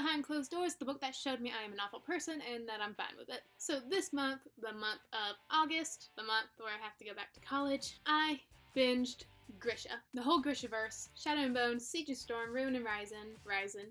Behind Closed Doors, the book that showed me I am an awful person and that I'm fine with it. So this month, the month of August, the month where I have to go back to college, I binged Grisha. The whole Grishaverse. Shadow and Bone, Siege and Storm, Ruin and Rising,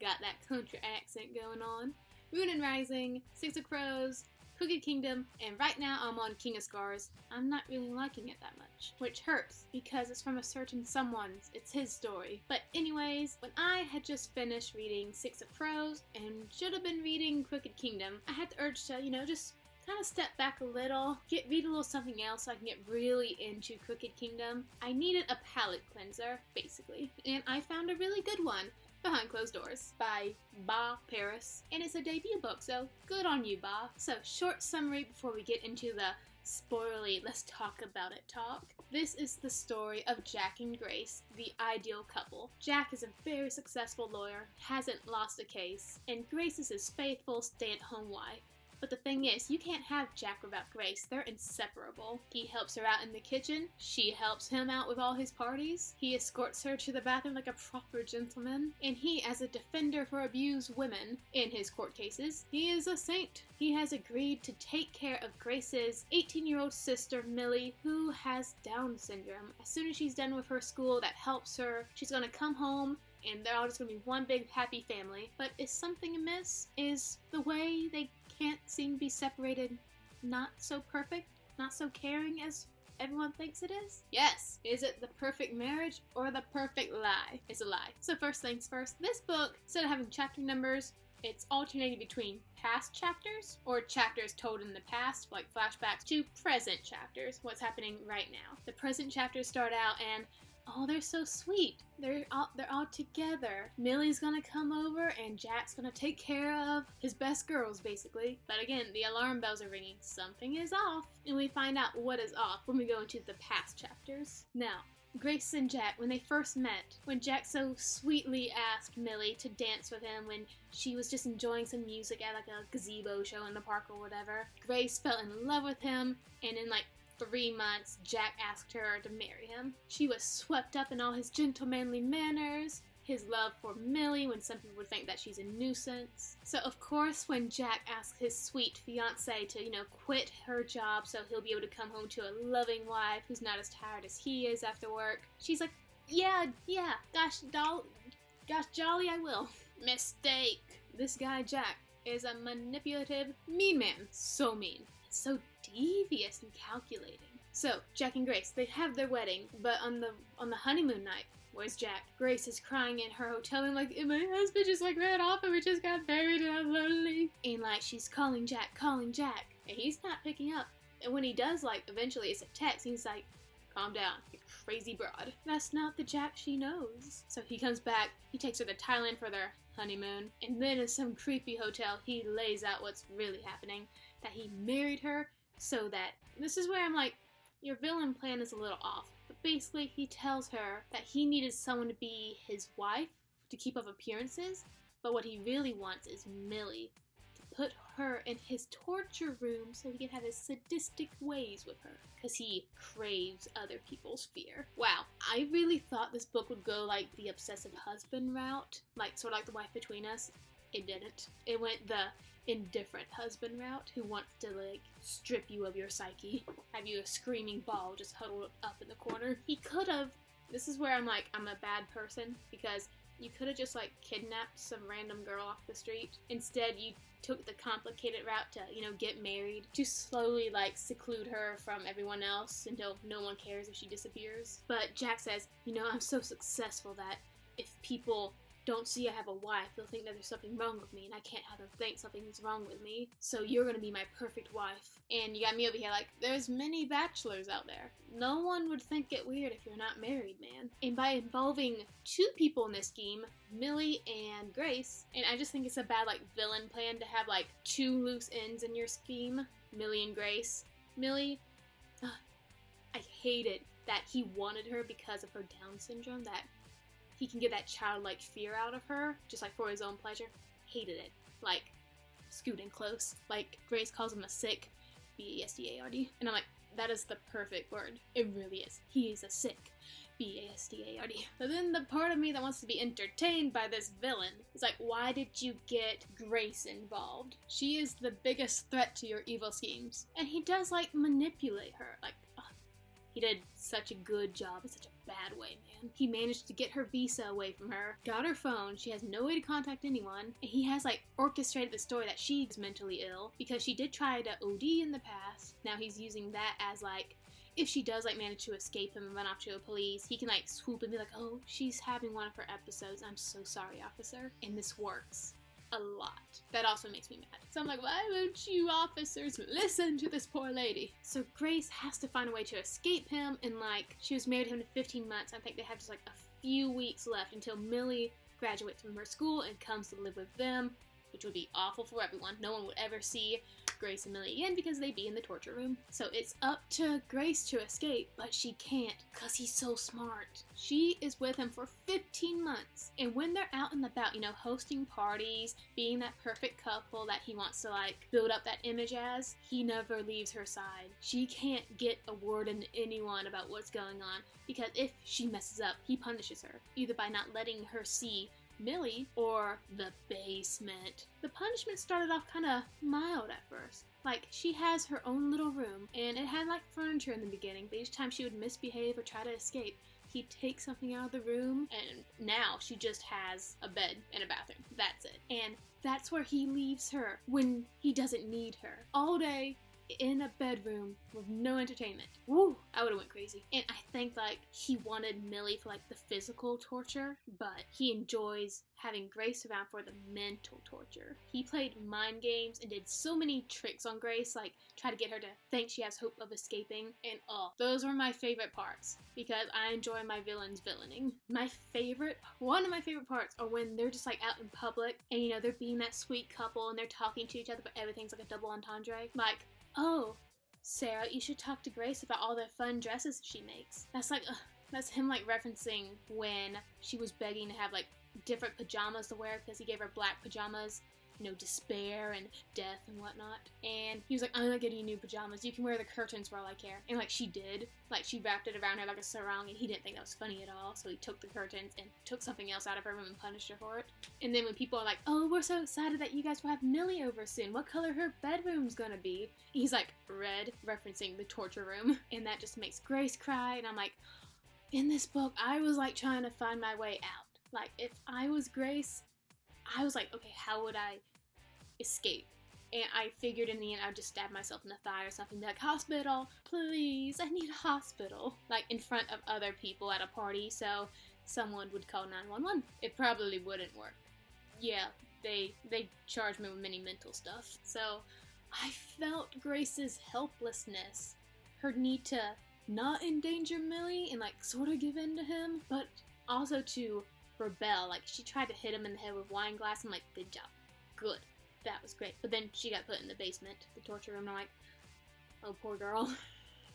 got that country accent going on. Ruin and Rising, Six of Crows, Crooked Kingdom, and right now I'm on King of Scars. I'm not really liking it that much, which hurts because it's from a certain someone's. It's his story. But anyways, when I had just finished reading Six of Crows and should have been reading Crooked Kingdom, I had the urge to, just kind of step back a little, read a little something else so I can get really into Crooked Kingdom. I needed a palate cleanser, basically, and I found a really good one. Behind Closed Doors by Ba Paris, and it's a debut book, so good on you, Ba. So, short summary before we get into the spoilery, let's talk about it talk. This is the story of Jack and Grace, the ideal couple. Jack is a very successful lawyer, hasn't lost a case, and Grace is his faithful stay-at-home wife. But the thing is, you can't have Jack without Grace. They're inseparable. He helps her out in the kitchen. She helps him out with all his parties. He escorts her to the bathroom like a proper gentleman. And he, as a defender for abused women in his court cases, he is a saint. He has agreed to take care of Grace's 18-year-old sister, Millie, who has Down syndrome. As soon as she's done with her school that helps her, she's gonna come home and they're all just gonna be one big happy family. But is something amiss? Is the way they can't seem to be separated not so perfect? Not so caring as everyone thinks it is? Yes! Is it the perfect marriage or the perfect lie? It's a lie. So first things first, this book, instead of having chapter numbers, it's alternating between past chapters or chapters told in the past, like flashbacks, to present chapters, what's happening right now. The present chapters start out and oh, they're so sweet. They're all together. Millie's gonna come over and Jack's gonna take care of his best girls, basically. But again, the alarm bells are ringing. Something is off. And we find out what is off when we go into the past chapters. Now, Grace and Jack, when they first met, when Jack so sweetly asked Millie to dance with him when she was just enjoying some music at like a gazebo show in the park or whatever, Grace fell in love with him, and in like 3 months, Jack asked her to marry him. She was swept up in all his gentlemanly manners, his love for Millie when some people would think that she's a nuisance. So of course, when Jack asks his sweet fiancée to, quit her job so he'll be able to come home to a loving wife who's not as tired as he is after work, she's like, yeah, gosh jolly I will. Mistake. This guy Jack is a manipulative, mean man. So mean. So devious and calculating. So, Jack and Grace, they have their wedding, but on the honeymoon night, where's Jack? Grace is crying in her hotel room like, my husband just ran off and we just got married and I'm lonely. And she's calling Jack, and he's not picking up. And when he does, eventually it's a text, he's like, calm down, you crazy broad. That's not the Jack she knows. So he comes back, he takes her to Thailand for their honeymoon, and then in some creepy hotel, he lays out what's really happening, that he married her so that, this is where I'm like, your villain plan is a little off. But basically, he tells her that he needed someone to be his wife to keep up appearances, but what he really wants is Millie, to put her in his torture room so he can have his sadistic ways with her, because he craves other people's fear. Wow, I really thought this book would go like the obsessive husband route, sort of like The Wife Between Us. It didn't. It went the indifferent husband route, who wants to strip you of your psyche, have you a screaming ball just huddled up in the corner. He could have. This is where I'm like, I'm a bad person, because you could have just kidnapped some random girl off the street. Instead, you took the complicated route to, get married, to slowly seclude her from everyone else until no one cares if she disappears. But Jack says, I'm so successful that if people don't see I have a wife, they'll think that there's something wrong with me, and I can't have them think something's wrong with me. So you're gonna be my perfect wife. And you got me over here there's many bachelors out there. No one would think it weird if you're not married, man. And by involving 2 people in this scheme, Millie and Grace, and I just think it's a bad villain plan to have 2 loose ends in your scheme, Millie and Grace. Millie, I hated that he wanted her because of her Down syndrome, that he can get that childlike fear out of her, just for his own pleasure. Hated it. Scooting close. Grace calls him a sick bastard. And I'm like, that is the perfect word. It really is. He is a sick B-A-S-T-A-R-D. But then the part of me that wants to be entertained by this villain is like, why did you get Grace involved? She is the biggest threat to your evil schemes. And he does, like, manipulate her. Like, he did such a good job in such a bad way, man. He managed to get her visa away from her, got her phone, she has no way to contact anyone, and he has, like, orchestrated the story that she's mentally ill because she did try to OD in the past. Now he's using that as, like, if she does, like, manage to escape him and run off to a police, he can, like, swoop and be like, oh, she's having one of her episodes. I'm so sorry, officer. And this works a lot. That also makes me mad. So I'm like, why won't you officers listen to this poor lady? So Grace has to find a way to escape him, and, like, she was married to him in 15 months. I think they have just, like, a few weeks left until Millie graduates from her school and comes to live with them, which would be awful for everyone. No one would ever see Grace and Millie again because they'd be in the torture room. So it's up to Grace to escape, but she can't because he's so smart. She is with him for 15 months, and when they're out and about, you know, hosting parties, being that perfect couple that he wants to, like, build up that image as, he never leaves her side. She can't get a word into anyone about what's going on because if she messes up, he punishes her, either by not letting her see Millie or the basement. The punishment started off kind of mild at first. Like, she has her own little room, and it had, like, furniture in the beginning, but each time she would misbehave or try to escape, he'd take something out of the room, and now she just has a bed and a bathroom. That's it. And that's where he leaves her when he doesn't need her. All day in a bedroom with no entertainment. Woo! I would've went crazy. And I think, like, he wanted Millie for, like, the physical torture, but he enjoys having Grace around for the mental torture. He played mind games and did so many tricks on Grace, like, try to get her to think she has hope of escaping, and those were my favorite parts, because I enjoy my villains villaining. One of my favorite parts are when they're just, like, out in public, and, you know, they're being that sweet couple, and they're talking to each other, but everything's like a double entendre. Like, oh, Sarah, you should talk to Grace about all the fun dresses she makes. That's like, that's him, like, referencing when she was begging to have, like, different pajamas to wear because he gave her black pajamas, you know, despair and death and whatnot. And he was like, I'm not getting you new pajamas. You can wear the curtains for all I care. And, like, she did. Like, she wrapped it around her like a sarong, and he didn't think that was funny at all. So he took the curtains and took something else out of her room and punished her for it. And then when people are like, oh, we're so excited that you guys will have Millie over soon. What color her bedroom's gonna be? He's like, red, referencing the torture room. And that just makes Grace cry. And I'm like, in this book, I was, like, trying to find my way out. Like, if I was Grace, I was like, okay, how would I escape? And I figured in the end I'd just stab myself in the thigh or something, be like, hospital, please, I need a hospital. Like, in front of other people at a party, so someone would call 911. It probably wouldn't work. Yeah, they charged me with many mental stuff. So I felt Grace's helplessness, her need to not endanger Millie and, like, sort of give in to him, but also to rebel. Like, she tried to hit him in the head with wine glass. I'm like, good job. Good. That was great. But then she got put in the basement, the torture room, and I'm like, oh, poor girl.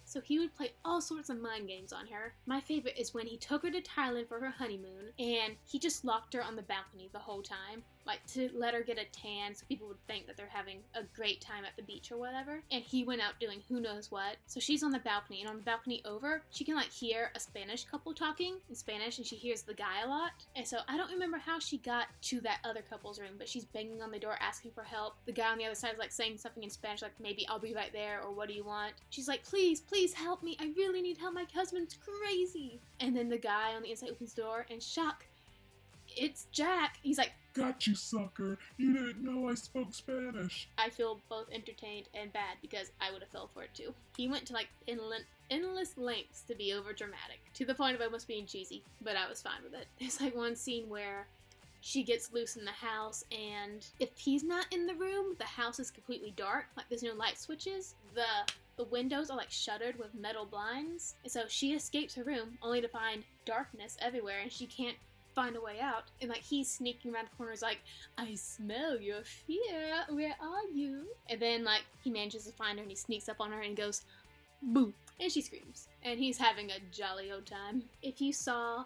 So he would play all sorts of mind games on her. My favorite is when he took her to Thailand for her honeymoon, and he just locked her on the balcony the whole time, like, to let her get a tan so people would think that they're having a great time at the beach or whatever. And he went out doing who knows what. So she's on the balcony, and on the balcony over, she can, like, hear a Spanish couple talking in Spanish, and she hears the guy a lot. And so I don't remember how she got to that other couple's room, but she's banging on the door asking for help. The guy on the other side is, like, saying something in Spanish, like, maybe I'll be right there, or what do you want? She's like, please help me. I really need help. My husband's crazy. And then the guy on the inside opens the door, and shock, it's Jack. He's like, got you, sucker. You didn't know I spoke Spanish. I feel both entertained and bad because I would have fell for it too. He went to, like, endless lengths to be over dramatic, to the point of almost being cheesy, but I was fine with it. There's, like, one scene where she gets loose in the house, and if he's not in the room, the house is completely dark. Like, there's no light switches. The windows are, like, shuttered with metal blinds. And so she escapes her room only to find darkness everywhere, and she can't find a way out. And, like, he's sneaking around the corners like, I smell your fear. Where are you? And then, like, he manages to find her, and he sneaks up on her and goes, boo. And she screams. And he's having a jolly old time. If you saw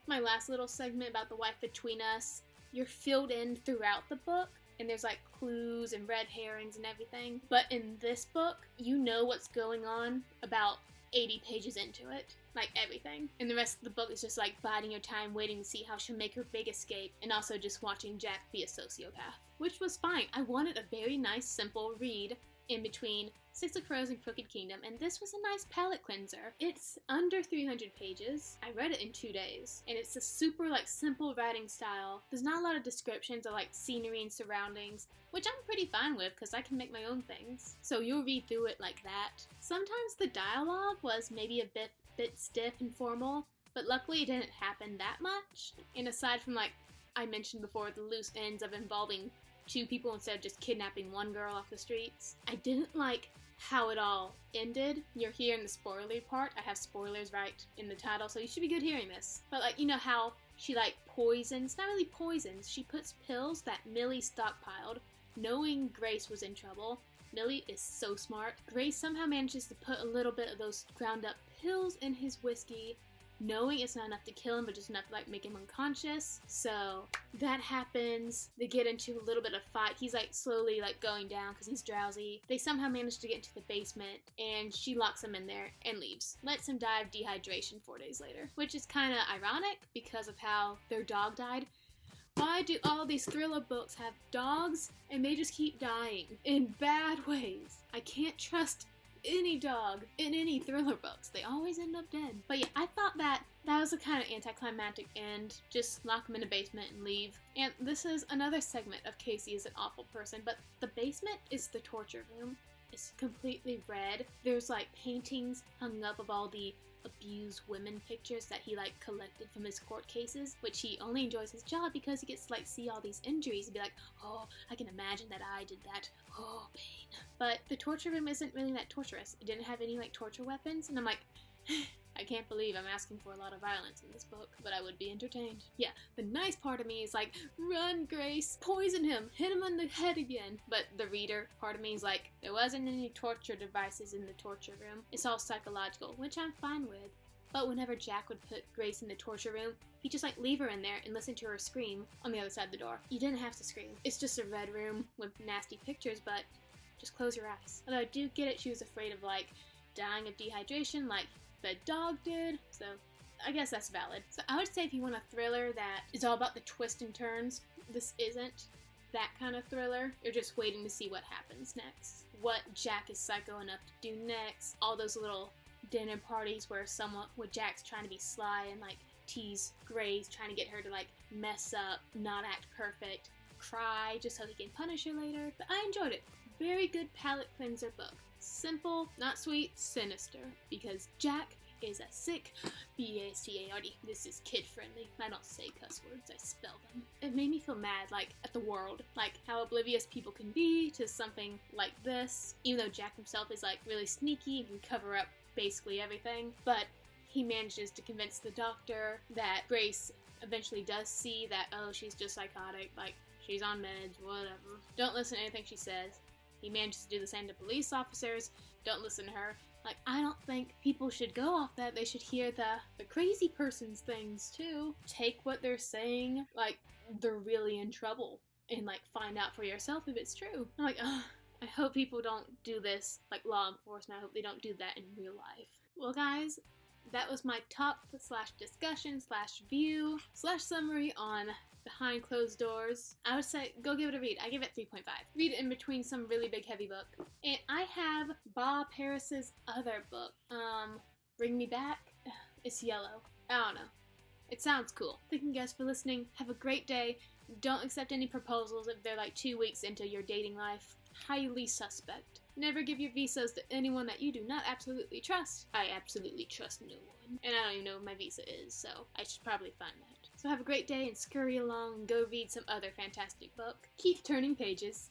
my last little segment about the wife between us, you're filled in throughout the book, and there's, like, clues and red herrings and everything. But in this book, you know what's going on about 80 pages into it. Like, everything. And the rest of the book is just, like, biding your time, waiting to see how she'll make her big escape, and also just watching Jack be a sociopath. Which was fine. I wanted a very nice, simple read in between Six of Crows and Crooked Kingdom, and this was a nice palate cleanser. It's under 300 pages. I read it in 2 days, and it's a super, like, simple writing style. There's not a lot of descriptions of, like, scenery and surroundings, which I'm pretty fine with because I can make my own things. So you'll read through it like that. Sometimes the dialogue was maybe a bit stiff and formal, but luckily it didn't happen that much. And aside from, like I mentioned before, the loose ends of involving 2 people instead of just kidnapping 1 girl off the streets, I didn't like how it all ended. You're here in the spoilery part. I have spoilers right in the title, so you should be good hearing this. But, like, you know how she, like, poisons, not really poisons, she puts pills that Millie stockpiled, knowing Grace was in trouble. Millie is so smart. Grace somehow manages to put a little bit of those ground up pills in his whiskey, knowing it's not enough to kill him, but just enough to, like, make him unconscious. So that happens. They get into a little bit of fight. He's, like, slowly, like, going down because he's drowsy. They somehow manage to get into the basement, and she locks him in there and leaves. Lets him die of dehydration 4 days later, which is kind of ironic because of how their dog died. Why do all these thriller books have dogs and they just keep dying in bad ways? I can't trust any dog in any thriller books. They always end up dead. But yeah, I thought that was a kind of anticlimactic end. Just lock him in a basement and leave. And this is another segment of Casey is an awful person, but the basement is the torture room. It's completely red. There's, like, paintings hung up of all the abused women pictures that he, like, collected from his court cases, which he only enjoys his job because he gets to, like, see all these injuries and be like, oh, I can imagine that I did that. Oh, pain. But the torture room isn't really that torturous. It didn't have any, like, torture weapons, and I'm like, I can't believe I'm asking for a lot of violence in this book, but I would be entertained. Yeah, the nice part of me is like, run, Grace, poison him, hit him on the head again. But the reader part of me is like, there wasn't any torture devices in the torture room. It's all psychological, which I'm fine with. But whenever Jack would put Grace in the torture room, he'd just, like, leave her in there and listen to her scream on the other side of the door. You didn't have to scream. It's just a red room with nasty pictures, but just close your eyes. Although I do get it, she was afraid of, like, dying of dehydration, like the dog did, so I guess that's valid. So I would say if you want a thriller that is all about the twists and turns, this isn't that kind of thriller. You're just waiting to see what happens next. What Jack is psycho enough to do next. All those little dinner parties where Jack's trying to be sly and, like, tease Grace, trying to get her to, like, mess up, not act perfect, cry just so he can punish her later. But I enjoyed it. Very good palate cleanser book. Simple, not sweet, sinister. Because Jack is a sick B-A-C-A-R-D. This is kid-friendly. I don't say cuss words, I spell them. It made me feel mad, like, at the world. Like, how oblivious people can be to something like this. Even though Jack himself is, like, really sneaky and can cover up basically everything. But he manages to convince the doctor that Grace eventually does see that, oh, she's just psychotic. Like, she's on meds, whatever. Don't listen to anything she says. He manages to do the same to police officers. Don't listen to her. Like, I don't think people should go off that. They should hear the crazy person's things, too. Take what they're saying, like, they're really in trouble. And, like, find out for yourself if it's true. I'm like, ugh. I hope people don't do this, like, law enforcement. I hope they don't do that in real life. Well, guys, that was my talk/discussion/view/summary on Behind Closed Doors. I would say go give it a read. I give it 3.5. Read it in between some really big heavy book. And I have Bob Harris's other book, Bring Me Back. It's yellow. I don't know. It sounds cool. Thank you guys for listening. Have a great day. Don't accept any proposals if they're like 2 weeks into your dating life. Highly suspect. Never give your visas to anyone that you do not absolutely trust. I absolutely trust no one. And I don't even know what my visa is, so I should probably find that. So have a great day and scurry along and go read some other fantastic book. Keep turning pages.